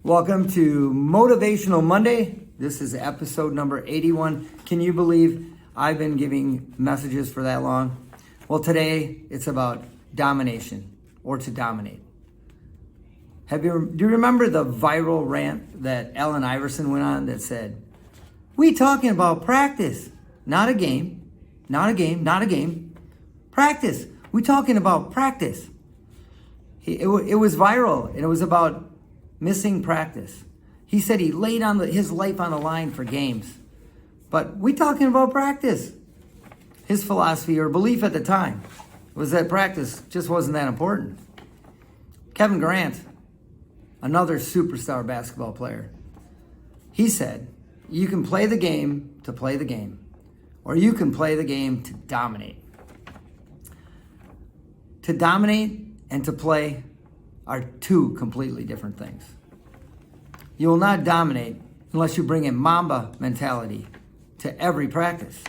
Welcome to Motivational Monday. This is episode number 81. Can you believe I've been giving messages for that long? Well, today it's about domination or to dominate. Do you remember the viral rant that Allen Iverson went on that said, "We talking about practice, not a game, not a game, not a game. Practice. We talking about practice." It was viral, and it was about missing practice. He said he laid his life on the line for games. But we talking about practice. His philosophy or belief at the time was that practice just wasn't that important. Kevin Durant, another superstar basketball player, he said, you can play the game to play the game, or you can play the game to dominate. To dominate and to play are two completely different things. You will not dominate unless you bring a Mamba mentality to every practice.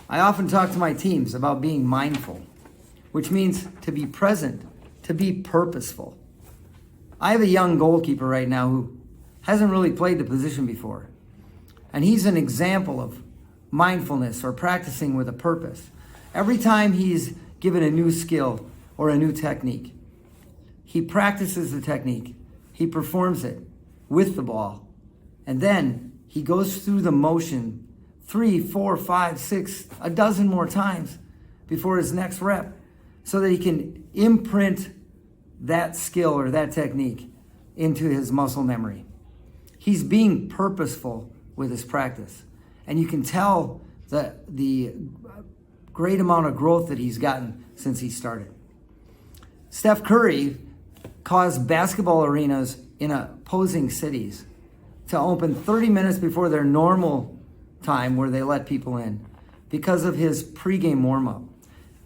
I often talk to my teams about being mindful, which means to be present, to be purposeful. I have a young goalkeeper right now who hasn't really played the position before, and he's an example of mindfulness or practicing with a purpose. Every time he's given a new skill or a new technique, he practices the technique, he performs it with the ball, and then he goes through the motion 3, 4, 5, 6, a dozen more times before his next rep so that he can imprint that skill or that technique into his muscle memory. He's being purposeful with his practice, and you can tell the great amount of growth that he's gotten since he started. Steph Curry caused basketball arenas in opposing cities to open 30 minutes before their normal time where they let people in because of his pregame warm-up.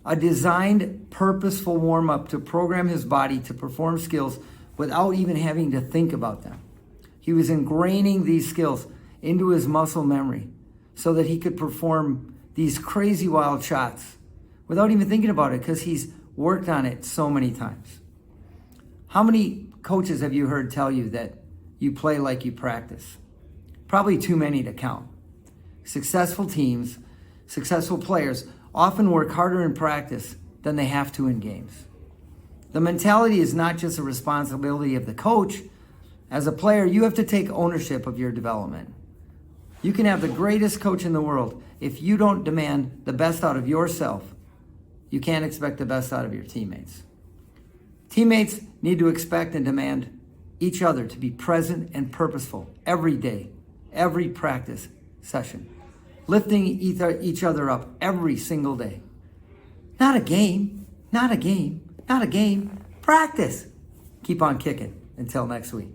A designed, purposeful warm-up to program his body to perform skills without even having to think about them. He was ingraining these skills into his muscle memory so that he could perform these crazy wild shots without even thinking about it because he's worked on it so many times. How many coaches have you heard tell you that you play like you practice? Probably too many to count. Successful teams, successful players often work harder in practice than they have to in games. The mentality is not just a responsibility of the coach. As a player, you have to take ownership of your development. You can have the greatest coach in the world. If you don't demand the best out of yourself, you can't expect the best out of your teammates. Teammates need to expect and demand each other to be present and purposeful every day, every practice session, lifting each other up every single day. Not a game, not a game, not a game. Practice. Keep on kicking. Until next week.